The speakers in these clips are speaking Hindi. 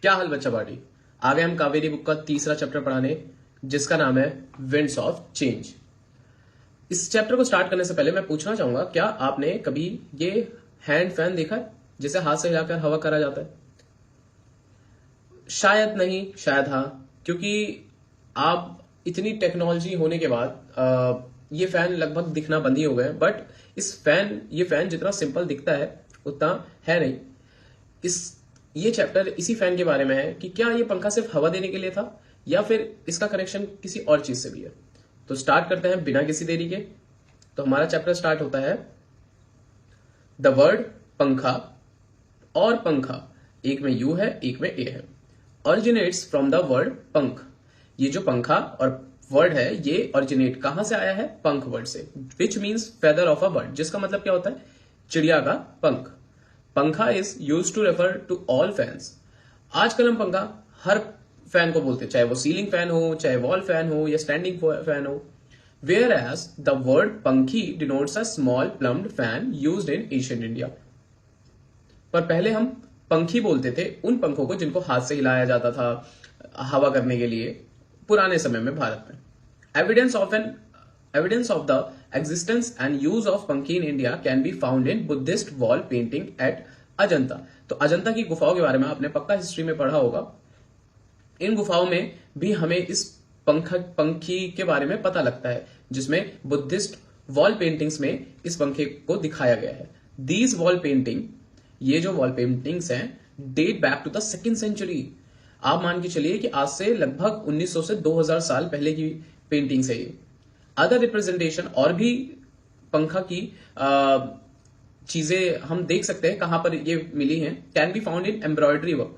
क्या हाल बच्चा पार्टी। आ गए हम कावेरी बुक का तीसरा चैप्टर पढ़ाने, जिसका नाम है विंड्स ऑफ चेंज। इस चैप्टर को स्टार्ट करने से पहले मैं पूछना चाहूंगा, क्या आपने कभी ये हैंड फैन देखा है जिसे हाथ से हिलाकर हवा करा जाता है? शायद नहीं, शायद हाँ, क्योंकि आप इतनी टेक्नोलॉजी होने के बाद ये फैन लगभग दिखना बंद ही हो गए। बट ये फैन जितना सिंपल दिखता है उतना है नहीं। इस ये चैप्टर इसी फैन के बारे में है कि क्या ये पंखा सिर्फ हवा देने के लिए था या फिर इसका कनेक्शन किसी और चीज से भी है। तो स्टार्ट करते हैं बिना किसी देरी के। तो हमारा चैप्टर स्टार्ट होता है द वर्ड पंखा। और पंखा, एक में यू है एक में ए है, ऑरिजिनेट्स फ्रॉम द वर्ड पंख। ये जो पंखा और वर्ड है ये ऑरिजिनेट कहां से आया है? पंख वर्ड से, which means feather of a bird, जिसका मतलब क्या होता है? चिड़िया का पंख। Pankha is use to refer to all fans. आजकल हम पंखा हर फैन को बोलते हैं, चाहे वो सीलिंग फैन हो, चाहे वॉल फैन हो या स्टैंडिंग फैन हो। Whereas the word pankhi denotes a small plumed fan used in Asian India. पर पहले हम पंखी बोलते थे उन पंखों को जिनको हाथ से हिलाया जाता था हवा करने के लिए, पुराने समय में भारत में। Evidence of the existence and use of पंखी in India can be found in Buddhist wall painting at Ajanta. तो अजंता की गुफाओं के बारे में आपने पक्का हिस्ट्री में पढ़ा होगा। इन गुफाओं में भी हमें इस पंखी के बारे में पता लगता है, जिसमें बुद्धिस्ट वॉल पेंटिंग्स में इस पंखे को दिखाया गया है। दीज वॉल पेंटिंग, ये जो वॉल पेंटिंग्स हैं, date back to the 2nd century. आप मान के चलिए कि आज से लगभग 1900 से 2000 साल पहले की पेंटिंग्स है ये। अदर रिप्रेजेंटेशन, और भी पंखा की चीजें हम देख सकते हैं कहां पर ये मिली हैं। Can be found in embroidery work.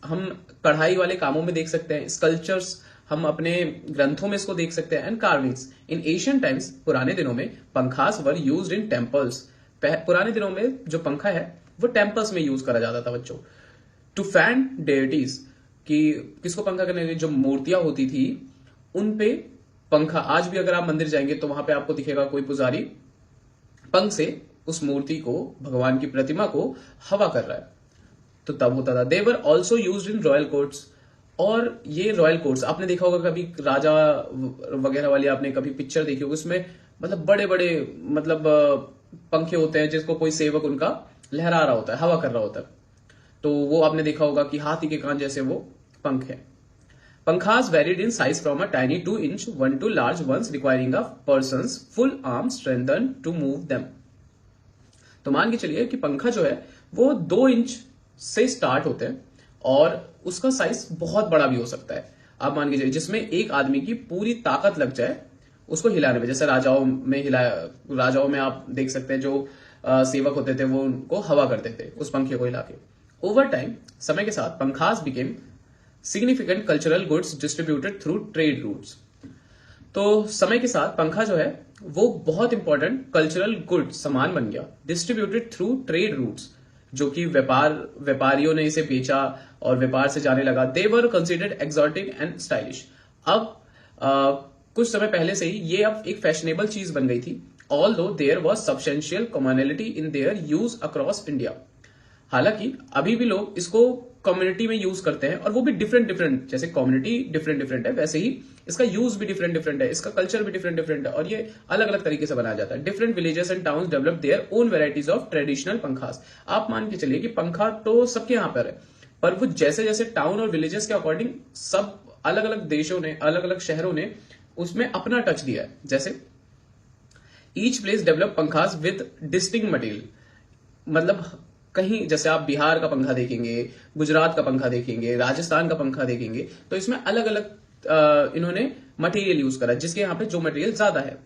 हम कढ़ाई वाले कामों में देख सकते हैं। स्कल्पचर्स हम अपने ग्रंथों में इसको देख सकते हैं। And carvings in Asian times. पुराने दिनों में पंखास वर यूज्ड इन टेम्पल्स। पुराने दिनों में जो पंखा है वो टेम्पल्स में यूज करा जाता था बच्चों। टू फैन डेइटीज, कि किसको पंखा करने के लिए जो मूर्तियां होती थी उन पे पंखा। आज भी अगर आप मंदिर जाएंगे तो वहां पे आपको दिखेगा कोई पुजारी पंख से उस मूर्ति को, भगवान की प्रतिमा को हवा कर रहा है। तो तब होता था। They were also used in royal courts. और ये रॉयल कोर्ट्स आपने देखा होगा, कभी राजा वगैरह वाली आपने कभी पिक्चर देखी होगी, उसमें मतलब बड़े बड़े पंखे होते हैं जिसको कोई सेवक उनका लहरा रहा होता है, हवा कर रहा होता है। तो वो आपने देखा होगा कि हाथी के कान जैसे वो पंख है। Pankhas varied in size from a tiny 2-inch one to large ones requiring a person's full arm strengthened to move them। तो मान के चलिए कि पंखा जो है वो 2 इंच से स्टार्ट होते हैं और उसका साइज बहुत बड़ा भी हो सकता है। आप मान के चलिए जिसमें एक आदमी की पूरी ताकत लग जाए उसको हिलाने में। जैसे राजाओं में आप देख सकते हैं जो सेवक होते थे वो उनको हवा करते थे उस पंखे को हिला के। ओवर टाइम, समय के साथ, pankhas became significant cultural goods distributed through trade routes. तो समय के साथ पंखा जो है वो बहुत इंपॉर्टेंट कल्चरल गुड सामान बन गया, डिस्ट्रीब्यूटेड थ्रू ट्रेड रूट्स, जो कि व्यापारियों ने इसे बेचा और व्यापार से जाने लगा। They were considered exotic and stylish. अब कुछ समय पहले से ही ये अब एक फैशनेबल चीज बन गई थी। Although there was substantial commonality in their use across India. हालांकि अभी भी लोग इसको कम्युनिटी में यूज करते हैं, और वो भी डिफरेंट, जैसे कम्युनिटी डिफरेंट है वैसे ही इसका यूज भी डिफरेंट है, इसका कल्चर भी डिफरेंट है, और ये अलग अलग तरीके से बनाया जाता है। Different villages and towns develop their own varieties of traditional pankhas. आप मान के चलिए कि पंखा तो सबके यहां पर है, पर वो जैसे जैसे टाउन और विलेजेस के अकॉर्डिंग सब अलग अलग देशों ने, अलग अलग शहरों ने उसमें अपना टच दिया है। जैसे each place develop pankhas with distinct material. मतलब कहीं जैसे आप बिहार का पंखा देखेंगे, गुजरात का पंखा देखेंगे, राजस्थान का पंखा देखेंगे, तो इसमें अलग अलग इन्होंने मटेरियल यूज करा, जिसके यहां पे जो मटेरियल ज्यादा है,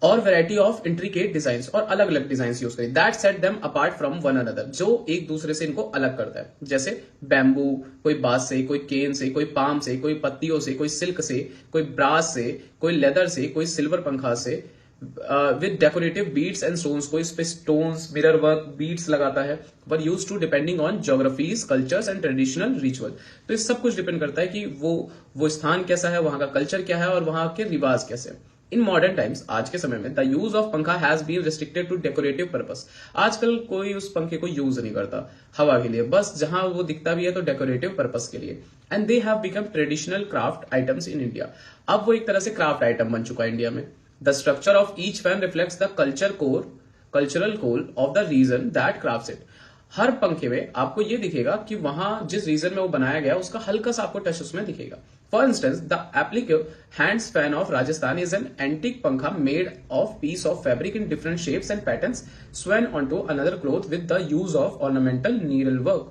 और वैरायटी ऑफ इंट्रिकेट डिजाइन, और अलग अलग डिजाइन यूज करी। That set them apart from one another, जो एक दूसरे से इनको अलग करता है। जैसे बैम्बू, कोई बांस से, कोई केन से, कोई पाम से, कोई पत्तियों से, कोई सिल्क से, कोई ब्रास से, कोई लेदर से, कोई सिल्वर पंखा से, with decorative beads and stones. कोई इस पे स्टोन्स, मिरर वर्क, बीड्स लगाता है। Were use to depending on geographies, cultures and traditional ritual. तो इस सब कुछ डिपेंड करता है कि वो स्थान कैसा है, वहां का कल्चर क्या है और वहां के रिवाज कैसे। इन मॉडर्न टाइम्स, आज के समय में, the use of pankha has been restricted to decorative purpose. आजकल कोई उस पंखे को यूज नहीं करता हवा के लिए, बस जहां वो दिखता भी है तो डेकोरेटिव पर्पस के लिए। And they have become traditional craft items in India. अब वो एक तरह से क्राफ्ट आइटम बन चुका है इंडिया में। The structure of each fan reflects the cultural core of the region that crafts it. हर पंखे में आपको ये दिखेगा कि वहां जिस रीजन में वो बनाया गया उसका हल्का सा आपको टच उसमें दिखेगा। For instance, the applique hands fan of Rajasthan is an antique pankha made of piece of fabric in different shapes and patterns sewn onto another cloth with the use of ornamental needlework।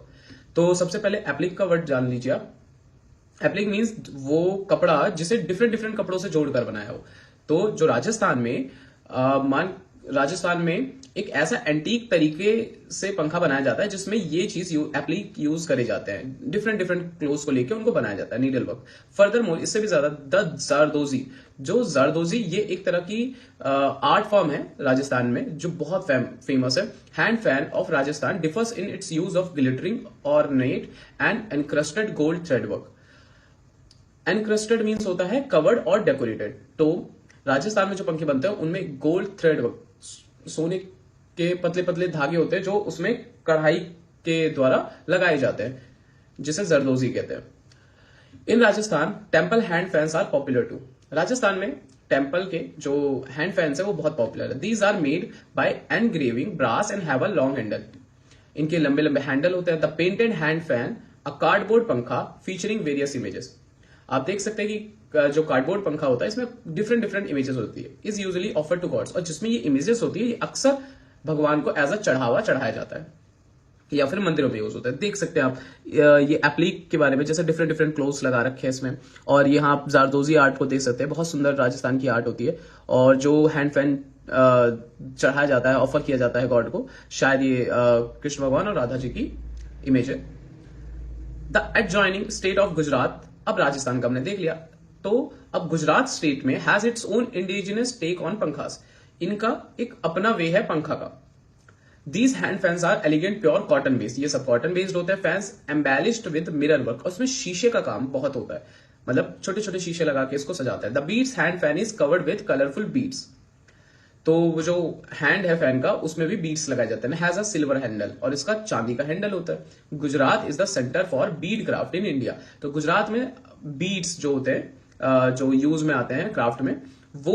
तो सबसे पहले एप्लिक का वर्ड जान लीजिए आप। एप्लिक मीन्स वो कपड़ा जिसे डिफरेंट डिफरेंट कपड़ों से जोड़कर बनाया हो। तो जो राजस्थान में एक ऐसा एंटीक तरीके से पंखा बनाया जाता है जिसमें ये चीज एप्लिक यूज करे जाते हैं, डिफरेंट डिफरेंट क्लोथ्स को लेके उनको बनाया जाता है, नीडल वर्क। फर्दर मोर, इससे भी ज्यादा, द जरदोजी। जो जरदोजी ये एक तरह की आर्ट फॉर्म है राजस्थान में जो बहुत फेमस है। Hand fan of Rajasthan differs in its use of glittering ornate and encrusted gold thread work. Encrusted means होता है कवर्ड और डेकोरेटेड। तो राजस्थान में जो पंखे बनते हैं उनमें गोल्ड थ्रेड वर्क, सोने के पतले पतले धागे होते हैं जो उसमें कढ़ाई के द्वारा लगाए जाते हैं, जिसे जरदोजी कहते हैं। In Rajasthan temple hand fans are popular too. Rajasthan में टेम्पल के जो हैंड फैंस है वो बहुत पॉपुलर है। These are made by engraving brass and have a long handle. इनके लंबे लंबे हैंडल होते हैं। The painted hand fan, a cardboard pankha featuring various images. आप देख सकते हैं कि जो कार्डबोर्ड पंखा होता है इसमें डिफरेंट डिफरेंट इमेजेस होती है। Is usually offer to gods. और जिसमें ये इमेजेस होती है ये अक्सर भगवान को एज अ चढ़ावा चढ़ाया जाता है या फिर मंदिरों में यूज होता है। देख सकते हैं आप ये एप्लिक के बारे में, जैसे डिफरेंट डिफरेंट क्लोथ्स लगा रखे हैं इसमें। और यहाँ आप जारदोजी आर्ट को देख सकते हैं, बहुत सुंदर राजस्थान की आर्ट होती है। और जो हैंड फैन चढ़ाया जाता है, ऑफर किया जाता है गॉड को, शायद ये कृष्ण भगवान और राधा जी की इमेज है। The adjoining state of Gujarat, अब राजस्थान का हमने देख लिया। तो अब गुजरात स्टेट में has its own indigenous take on pankhas. इनका एक अपना वे है पंखा का। These hand fans are elegant pure cotton based. ये सब कॉटन बेस्ड होते हैं। Fans embellished with mirror work, और उसमें शीशे का काम बहुत होता है, मतलब छोटे छोटे शीशे लगा के इसको सजाता है। The beads hand fan is covered with colourful beads. तो वो जो हैंड है फैन का उसमें भी बीड्स लगाए जाते हैं। हैज अ सिल्वर हैंडल, और इसका चांदी का हैंडल होता है। Gujarat is the centre for Beed craft in India. तो गुजरात में बीड्स जो होते हैं जो यूज में आते हैं क्राफ्ट में, वो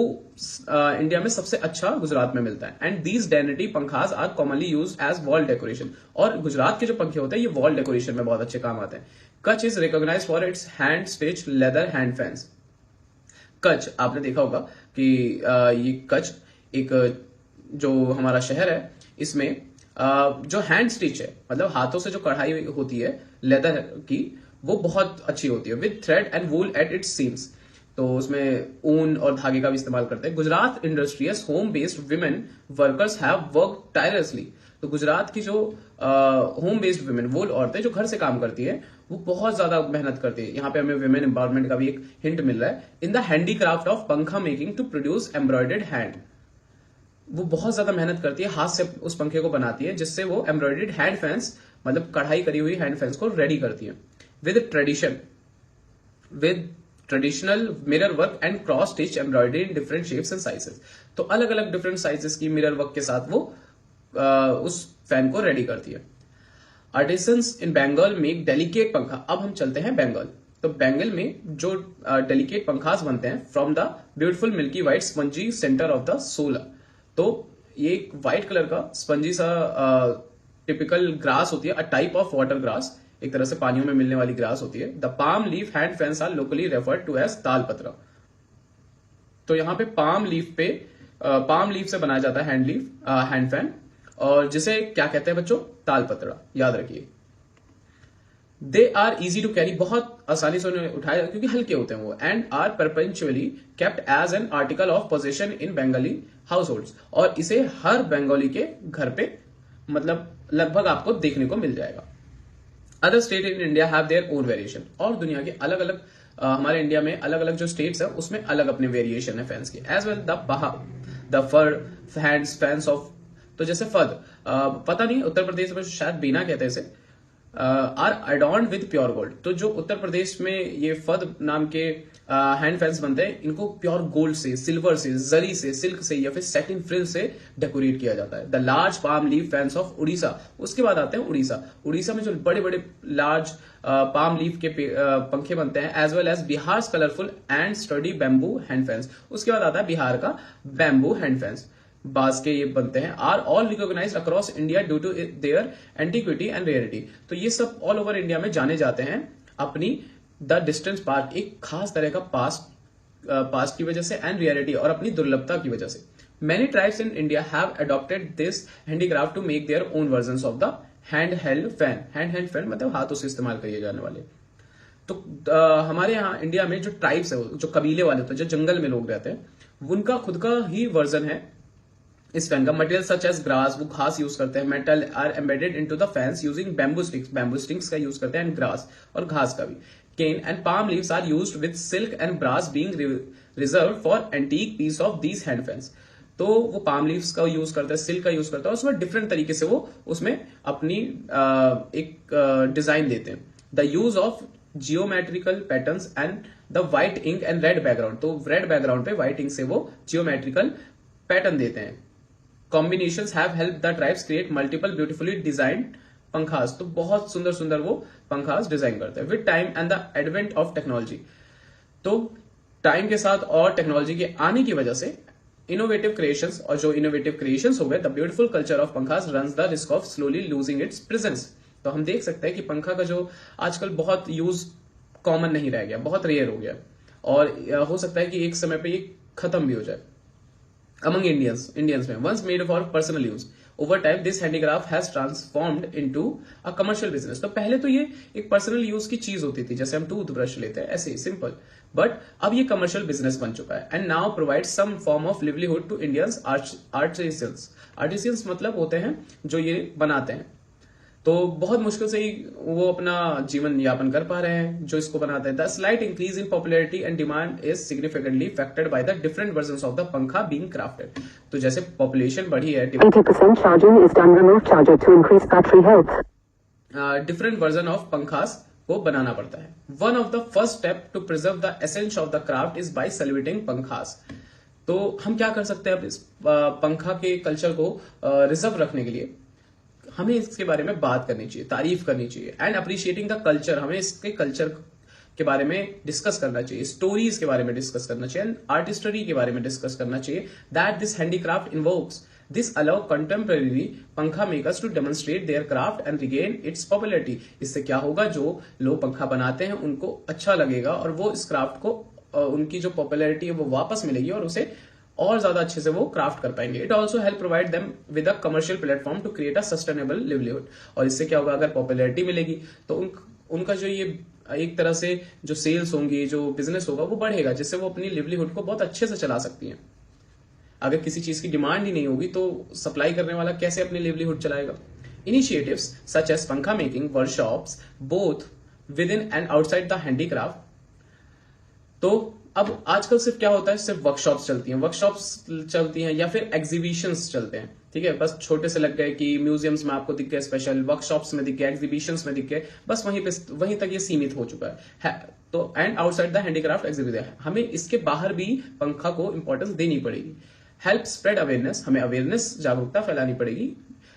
इंडिया में सबसे अच्छा गुजरात में मिलता है। And these dainty pankhas are commonly use as wall decoration. और गुजरात के जो पंखे होते हैं ये वॉल डेकोरेशन में बहुत अच्छे काम आते हैं। Kutch is recognise for its hand stitch leather hand fans. Kutch आपने देखा होगा कि ये कच्छ एक जो हमारा शहर है, इसमें जो हैंड स्टिच है, मतलब हाथों से जो कढ़ाई होती है लेदर की, वो बहुत अच्छी होती है। With thread and wool at its seems. तो उसमें ऊन और धागे का भी इस्तेमाल करते हैं। Gujarat industrious home based women workers have work tirelessly. तो गुजरात की जो होम बेस्ड विमेन, वो औरतें जो घर से काम करती है, वो बहुत ज्यादा मेहनत करती है। यहाँ पे हमें विमेन एम्पावरमेंट का भी एक हिंट मिल रहा है। In the handicraft of pankha making to produce embroidered hand. वो बहुत ज्यादा मेहनत करती है, हाथ से उस पंखे को बनाती है, जिससे वो एम्ब्रॉयडर्ड हैंड फैंस, मतलब कढ़ाई करी हुई हैंड फैंस को रेडी करती है। With traditional mirror work and cross stitch embroidery in different shapes and sizes. तो अलग अलग डिफरेंट साइजेस की मिरर वर्क के साथ वो उस फैन को रेडी करती है। आर्टिसंस इन बंगाल मेक डेलिकेट पंखा। अब हम चलते हैं बंगाल। तो बंगाल में जो डेलिकेट पंखास बनते हैं from the beautiful milky white spongy centre of the solar. तो ये एक व्हाइट कलर का स्पंजी सा टिपिकल ग्रास होती है, a type of water grass, एक तरह से पानियों में मिलने वाली ग्रास होती है। The palm leaf hand fans are locally referred to as talpatra. तो यहाँ पे पाम लीफ से बनाया जाता है हैंड फैन, और जिसे क्या कहते हैं बच्चों, तालपत्र, याद रखिए। They are easy to carry, बहुत आसानी से उन्हें उठाया क्योंकि हल्के होते हैं वो। And are perpetually kept as an article of possession in Bengali households. और इसे हर बंगाली के घर पे मतलब लगभग आपको देखने को मिल जाएगा। Other state in India have their own variation. और दुनिया के अलग अलग हमारे इंडिया में अलग अलग जो स्टेट्स है उसमें अलग अपने वेरिएशन है फैंस के। As well the fur fans of, तो जैसे फद, पता नहीं उत्तर प्रदेश में शायद बीना कहते हैं इसे, आर अडॉर्न्ड विद प्योर गोल्ड। तो जो उत्तर प्रदेश में ये फद नाम के हैंड फैंस बनते हैं, इनको प्योर गोल्ड से, सिल्वर से, जरी से, सिल्क से या फिर सैटिन फ्रिल से डेकोरेट किया जाता है। The large palm leaf fans of Orissa. उसके बाद आते हैं उड़ीसा। उड़ीसा में जो बड़े बड़े लार्ज पाम लीफ के पंखे बनते हैं, as well as Bihar colourful and sturdy bamboo hand fans. उसके बाद आता है बिहार का बैम्बू हैंड फैंस, बांस के ये बनते हैं। Are all recognised across India due to their antiquity and rarity. तो ये सब ऑल ओवर इंडिया में जाने जाते हैं अपनी द डिस्टेंस पार्ट, एक खास तरह का पास्ट की वजह से, एंड रेयरिटी और अपनी दुर्लभता की वजह से। Many tribes in India have adopted this handicraft to make their own version of the hand held fan. Hand held fan मतलब हाथों से इस्तेमाल किए जाने वाले। तो हमारे यहाँ इंडिया में जो ट्राइब्स है, जो कबीले वाले होते हैं, जो जंगल में लोग रहते हैं, उनका खुद का ही वर्जन है इस फैन का। मटेरियल सच एज ग्रास, वो घास यूज करते हैं। Metal are embedded into the fans using bamboo sticks, bamboo sticks का यूज करते हैं, एंड ग्रास और घास का भी। Cane and palm leaves are used with silk and brass being reserve for antique piece of these hand fans. तो वो पाम लीव्स का यूज करता है, सिल्क का यूज करता है, उसमें डिफरेंट तरीके से वो उसमें अपनी एक डिजाइन देते हैं। The use of geometrical patterns and the white ink and red background. तो रेड बैकग्राउंड पे व्हाइट इंक से वो जियोमेट्रिकल पैटर्न देते हैं। Combinations have help the tribes create multiple beautifully designed pankhas. तो बहुत सुंदर सुंदर वो पंखास डिजाइन करते हैं। With time and the advent of technology, तो टाइम के साथ और टेक्नोलॉजी के आने की वजह से इनोवेटिव क्रिएशंस, और जो इनोवेटिव क्रिएशंस हो गए, the beautiful culture of pankhas runs the risk of slowly losing its presence. तो हम देख सकते हैं कि पंखा का जो आजकल बहुत यूज कॉमन नहीं रह गया, बहुत रेयर हो गया, और हो सकता है कि एक समय पे ये खत्म भी हो जाए among Indians में। Once made for personal use, over time this handicraft has transformed into a commercial business। तो पहले तो ये एक पर्सनल यूज की चीज होती थी, जैसे हम टूथब्रश लेते हैं ऐसे ही सिंपल, बट अब ये कमर्शियल बिजनेस बन चुका है। And now provide some form of livelihood to Indians artisans. Artisans मतलब होते हैं जो ये बनाते हैं, तो बहुत मुश्किल से ही वो अपना जीवन यापन कर पा रहे हैं जो इसको बनाते हैं। The slight increase in popularity and demand is significantly affected by the different versions of the पंखा बीइंग क्राफ्टेड। तो जैसे पॉपुलेशन बढ़ी है, 80% charging is done remote charger to increase battery health. Different version of pankhas को बनाना पड़ता है। One of the first step to preserve the essence of the craft is by celebrating pankhas. तो हम क्या कर सकते हैं अब इस पंखा के कल्चर को रिजर्व रखने के लिए? हमें इसके बारे में बात करनी चाहिए, तारीफ करनी चाहिए। एंड अप्रिशिएटिंग द कल्चर, हमें इसके कल्चर के बारे में डिस्कस करना चाहिए, स्टोरीज के बारे में डिस्कस करना चाहिए, एंड आर्टिस्ट्री के बारे में डिस्कस करना चाहिए। That this handicraft invokes this allow contemporary pankha makers to demonstrate their craft and regain its popularity. इससे क्या होगा, जो लोग पंखा बनाते हैं उनको अच्छा लगेगा और वो इस क्राफ्ट को उनकी जो पॉपुलैरिटी है वो वापस मिलेगी और उसे और ज्यादा अच्छे से वो क्राफ्ट कर पाएंगे। It also help provide them with a commercial platform to create a sustainable livelihood. और इससे क्या होगा, अगर पॉपुलैरिटी मिलेगी तो उनका जो ये एक तरह से जो सेल्स होंगी, जो बिजनेस होगा वो बढ़ेगा, जिससे वो अपनी लिवलीहुड को बहुत अच्छे से चला सकती हैं। अगर किसी चीज की डिमांड ही नहीं होगी तो सप्लाई करने वाला कैसे अपनी लिवलीहुड चलाएगा? इनिशिएटिव्स सच एज पंखा making workshops both with in and outside the handicraft. तो अब आजकल सिर्फ क्या होता है, सिर्फ वर्कशॉप्स चलती हैं या फिर एग्जीबिशंस चलते हैं। ठीक है, बस छोटे से लग गए कि म्यूजियम्स में आपको दिख गए, स्पेशल वर्कशॉप्स में दिख गए, एग्जीबिशंस में दिख गए, बस वहीं तक ये सीमित हो चुका है। तो and outside the handicraft exhibition, हमें इसके बाहर भी पंखा को इंपॉर्टेंस देनी पड़ेगी। हेल्प स्प्रेड अवेयरनेस, हमें अवेयरनेस, जागरूकता फैलानी पड़ेगी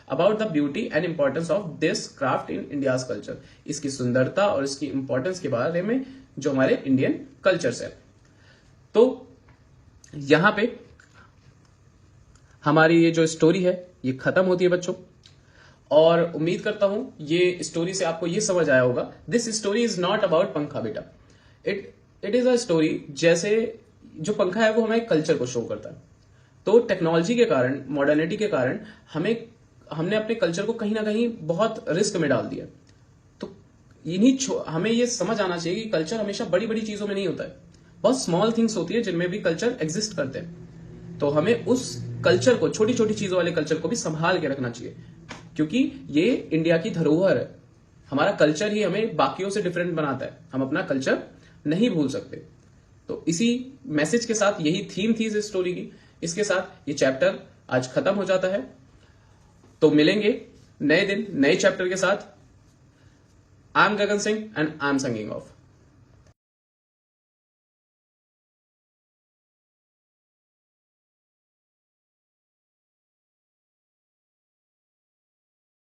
about the beauty and importance of this craft in India's culture. इसकी सुंदरता और इसकी इंपॉर्टेंस के बारे में जो हमारे इंडियन कल्चर है। तो यहां पे हमारी ये जो स्टोरी है ये खत्म होती है बच्चों, और उम्मीद करता हूं ये स्टोरी से आपको ये समझ आया होगा। This story is not about पंखा बेटा, इट इज अ स्टोरी। जैसे जो पंखा है वो हमें कल्चर को शो करता है। तो टेक्नोलॉजी के कारण, मॉडर्निटी के कारण हमने अपने कल्चर को कहीं ना कहीं बहुत रिस्क में डाल दिया। तो हमें ये समझ आना चाहिए कि कल्चर हमेशा बड़ी बड़ी चीजों में नहीं होता है, बहुत स्मॉल थिंग्स होती है जिनमें भी कल्चर एग्जिस्ट करते हैं। तो हमें उस कल्चर को, छोटी छोटी चीजों वाले कल्चर को भी संभाल के रखना चाहिए, क्योंकि ये इंडिया की धरोहर है। हमारा कल्चर ही हमें बाकियों से डिफरेंट बनाता है, हम अपना कल्चर नहीं भूल सकते। तो इसी मैसेज के साथ, यही थीम थी इस स्टोरी की, इसके साथ ये चैप्टर आज खत्म हो जाता है। तो मिलेंगे नए दिन नए चैप्टर के साथ। I am Gagan Singh and I am signing of.